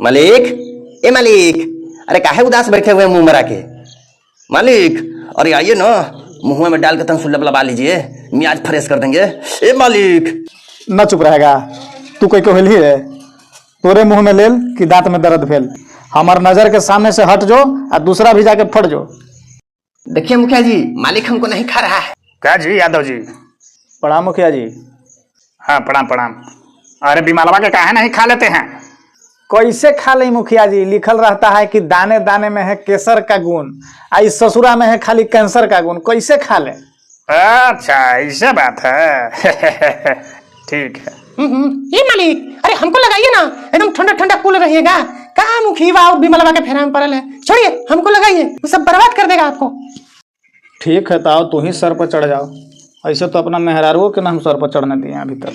मालिक, ए मालिक, अरे काहे उदास बैठे हुए मुंह मरा के। मालिक, अरे आइए ना, मुंह में डाल के तन सुल्लब लबा लीजिए, मियाज फ्रेश कर देंगे। ए मालिक, न चुप रहेगा तू कोई को ही है तोरे मुंह में लेल कि दांत में दर्द भेल। हमार नजर के सामने से हट जो और दूसरा भी जाके फट जो। देखिए मुखिया जी, मालिक हमको नहीं खा रहा है। क्या जी यादव जी? प्रणाम मुखिया जी। हाँ प्रणाम प्रणाम। अरे बिमलवा के काहे नहीं खा लेते हैं? कैसे खा ले मुखिया जी, लिखल रहता है कि दाने दाने में है केसर का गुण, इस ससुरा में है खाली कैंसर का गुण, कैसे खा ले। अच्छा ऐसा बात है। ठीक है। ये मालिक, अरे हमको लगाइए ना, एकदम ठंडा ठंडा कूल रहिएगा। कहाँ मुखीवा और बिमलवा के फेरा में पड़ल है, छोड़िए हमको लगाइए, वो सब बर्बाद कर देगा आपको। ठीक है तो आओ, तू ही सर पर चढ़ जाओ। ऐसे तो अपना मेहरारुओं के नाम सर पर चढ़ने दिए अभी तक।